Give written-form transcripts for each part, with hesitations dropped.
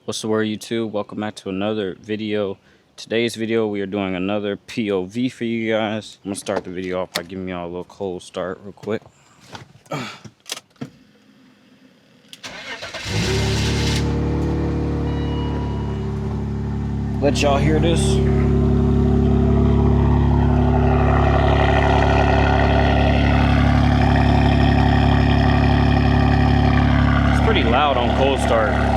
What's the word, YouTube? Welcome back to another video. Today's video, we are doing another POV for you guys. I'm gonna start the video off by giving y'all a little cold start real quick. Let y'all hear this. It's pretty loud on cold start.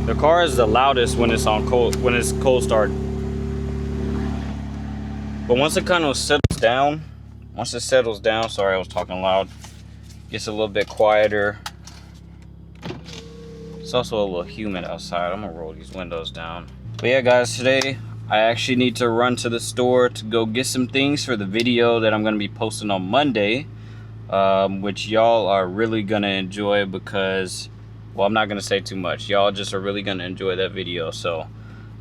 The car is the loudest when it's cold start. But once it kind of settles down, sorry I was talking loud, gets a little bit quieter. It's also a little humid outside. I'm gonna roll these windows down. But yeah guys, today I actually need to run to the store to go get some things for the video that I'm gonna be posting on Monday, which y'all are really gonna enjoy because, well, I'm not gonna say too much. Y'all just are really gonna enjoy that video. So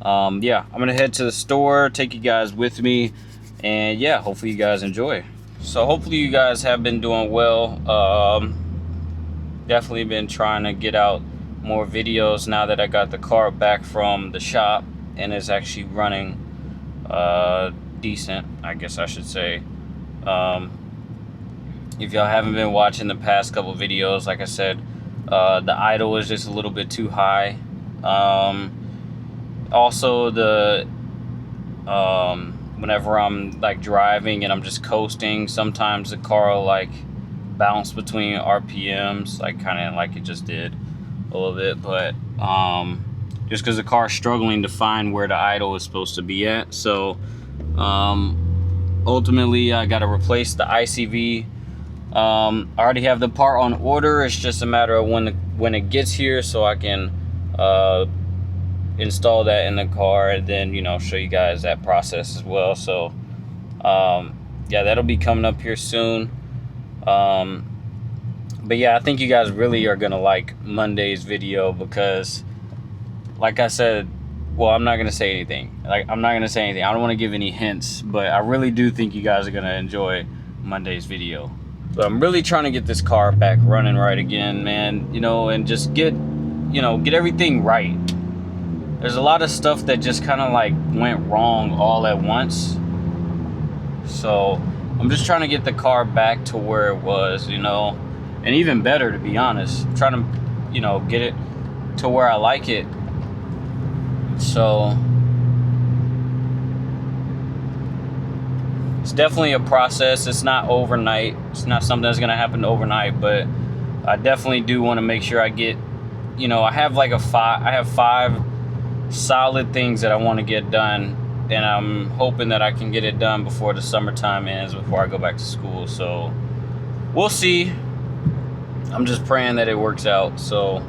yeah, I'm gonna head to the store, take you guys with me, and yeah, hopefully you guys enjoy. So hopefully you guys have been doing well. Definitely been trying to get out more videos now that I got the car back from the shop and it's actually running decent, I guess I should say. If y'all haven't been watching the past couple videos, like I said, the idle is just a little bit too high. Also, whenever I'm like driving and I'm just coasting, sometimes the car will like bounce between RPMs, like kind of like it just did a little bit. But just because the car's struggling to find where the idle is supposed to be at. So ultimately, I got to replace the ICV. I already have the part on order. It's just a matter of when it gets here, so I can install that in the car and then, you know, show you guys that process as well. So yeah, that'll be coming up here soon. But yeah, I think you guys really are gonna like Monday's video because, like I said, well, I'm not gonna say anything. I don't want to give any hints, but I really do think you guys are gonna enjoy Monday's video. But I'm really trying to get this car back running right again, man, you know, and just get everything right. There's a lot of stuff that just kind of like went wrong all at once. So I'm just trying to get the car back to where it was, you know, and even better, to be honest. I'm trying to, you know, get it to where I like it. So it's definitely a process. It's not overnight. It's not something that's gonna happen overnight, but I definitely do want to make sure I get, you know, I have five solid things that I want to get done, and I'm hoping that I can get it done before the summertime ends, before I go back to school. So we'll see. I'm just praying that it works out. So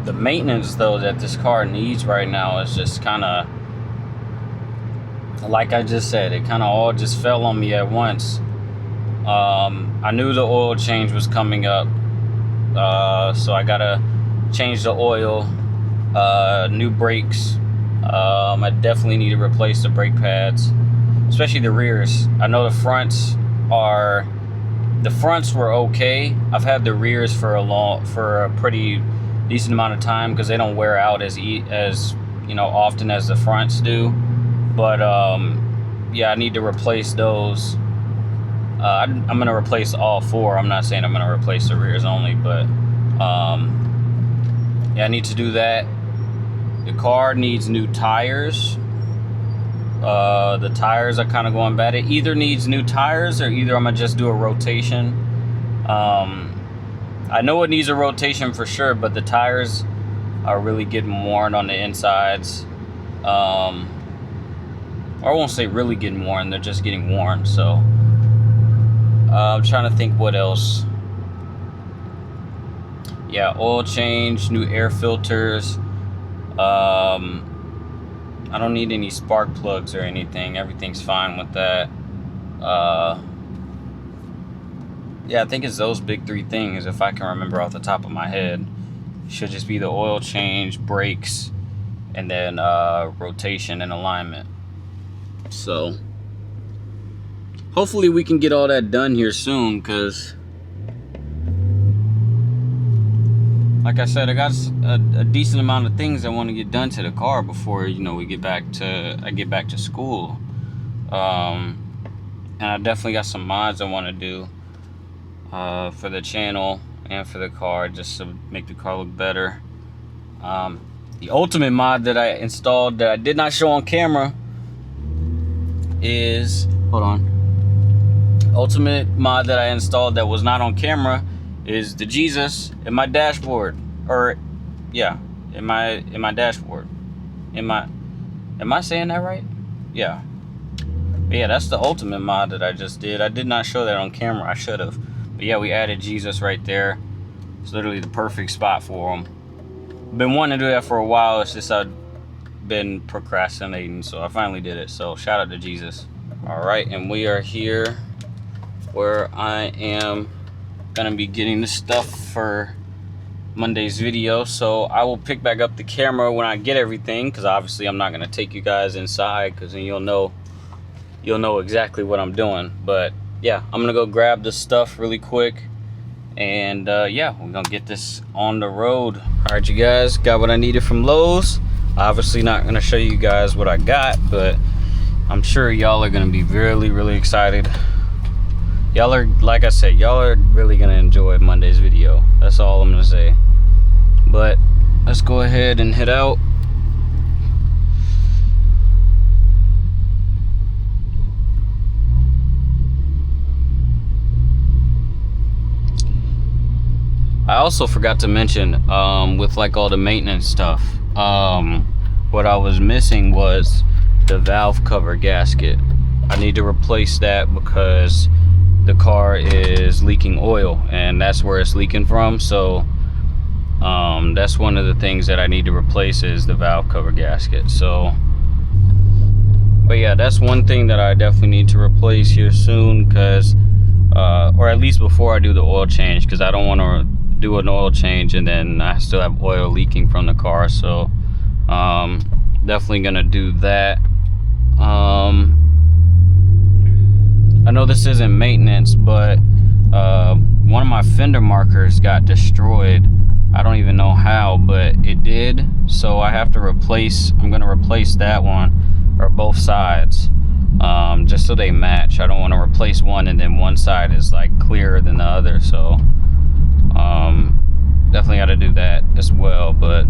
the maintenance though that this car needs right now is just kind of, like I just said, it kind of all just fell on me at once. I knew the oil change was coming up, so I gotta change the oil, new brakes. I definitely need to replace the brake pads, especially the rears. I know the fronts were okay. I've had the rears for a pretty decent amount of time because they don't wear out as you know, often as the fronts do. But yeah, I need to replace those. I'm gonna replace all four. I'm not saying I'm gonna replace the rears only, but yeah, I need to do that. The car needs new tires. The tires are kind of going bad. It either needs new tires or either I'm gonna just do a rotation. I know it needs a rotation for sure, but the tires are really getting worn on the insides. I won't say really getting worn, they're just getting worn. So I'm trying to think what else. Yeah, oil change, new air filters. I don't need any spark plugs or anything. Everything's fine with that. Yeah, I think it's those big 3 things, if I can remember off the top of my head. Should just be the oil change, brakes, and then rotation and alignment. So hopefully we can get all that done here soon, because like I said, I got a decent amount of things I want to get done to the car before, you know, I get back to school. And I definitely got some mods I want to do for the channel and for the car, just to make the car look better. The ultimate mod that I installed that I did not show on camera is, hold on. Ultimate mod that I installed that was not on camera is the Jesus in my dashboard. Or yeah, in my dashboard. Am I saying that right? Yeah. But yeah, that's the ultimate mod that I just did. I did not show that on camera. I should have. But yeah, we added Jesus right there. It's literally the perfect spot for him. Been wanting to do that for a while. It's just I've been procrastinating, so I finally did it. So shout out to Jesus. All right, and we are here where I am gonna be getting the stuff for Monday's video. So I will pick back up the camera when I get everything, because obviously I'm not gonna take you guys inside, because then you'll know exactly what I'm doing. But yeah, I'm gonna go grab the stuff really quick, and yeah, we're gonna get this on the road. All right, you guys, got what I needed from Lowe's. Obviously not gonna show you guys what I got, but I'm sure y'all are gonna be really excited. Y'all are, like I said, y'all are really gonna enjoy Monday's video. That's all I'm gonna say. But let's go ahead and head out. I also forgot to mention, with like all the maintenance stuff, what I was missing was the valve cover gasket. I need to replace that because the car is leaking oil, and that's where it's leaking from. So that's one of the things that I need to replace, is the valve cover gasket. So, but yeah, that's one thing that I definitely need to replace here soon, because or at least before I do the oil change, because I don't want to do an oil change and then I still have oil leaking from the car. So definitely gonna do that. I know this isn't maintenance, but one of my fender markers got destroyed. I don't even know how, but it did. So I have to I'm gonna replace that one, or both sides, just so they match. I don't want to replace one and then one side is like clearer than the other. So definitely got to do that as well. But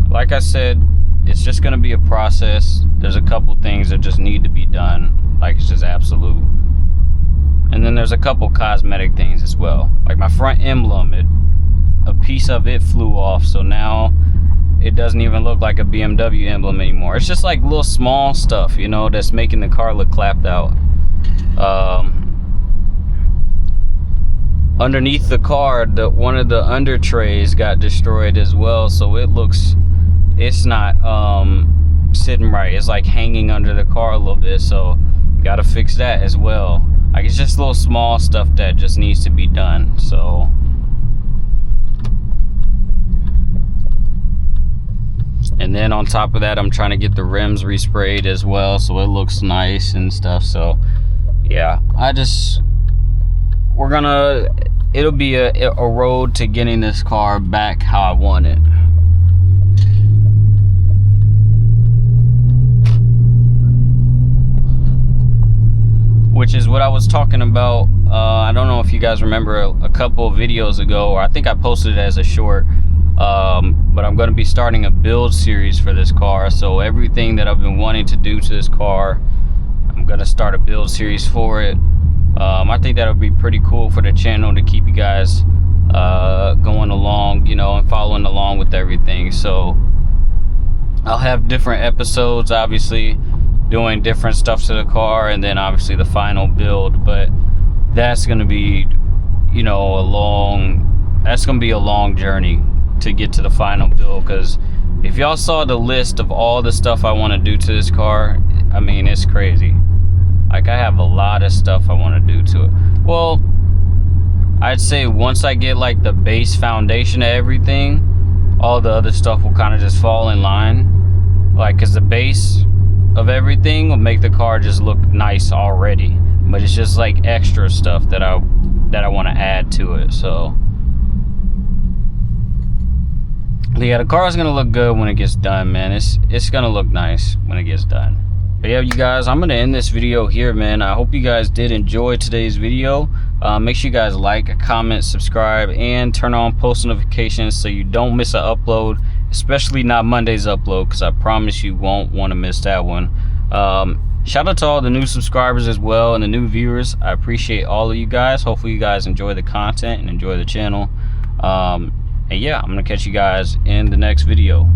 like I said, it's just going to be a process. There's a couple things that just need to be done, like it's just absolute. And then there's a couple cosmetic things as well, like my front emblem, a piece of it flew off, so now it doesn't even look like a BMW emblem anymore. It's just like little small stuff, you know, that's making the car look clapped out. Underneath the car, one of the under trays got destroyed as well, so it's not sitting right. It's like hanging under the car a little bit, so gotta fix that as well. Like, it's just little small stuff that just needs to be done. So and then on top of that, I'm trying to get the rims resprayed as well, so it looks nice and stuff. So yeah, it'll be a road to getting this car back how I want it. Which is what I was talking about. I don't know if you guys remember a couple of videos ago, or I think I posted it as a short, but I'm going to be starting a build series for this car. So everything that I've been wanting to do to this car, I'm going to start a build series for it. I think that would be pretty cool for the channel to keep you guys going along, you know, and following along with everything. So I'll have different episodes, obviously, doing different stuff to the car, and then obviously the final build. But that's going to be, you know, a long journey to get to the final build, because If y'all saw the list of all the stuff I want to do to this car, I mean, it's crazy. Like, I have a lot of stuff I want to do to it. Well, I'd say once I get like the base foundation of everything, all the other stuff will kind of just fall in line. Like, cause the base of everything will make the car just look nice already. But it's just like extra stuff that I want to add to it. So yeah, the car is gonna look good when it gets done, man. It's gonna look nice when it gets done. But yeah, you guys, I'm gonna end this video here, man. I hope you guys did enjoy today's video. Make sure you guys like, comment, subscribe, and turn on post notifications so you don't miss an upload, especially not Monday's upload, because I promise you won't want to miss that one. Shout out to all the new subscribers as well and the new viewers. I appreciate all of you guys. Hopefully you guys enjoy the content and enjoy the channel. And yeah, I'm gonna catch you guys in the next video.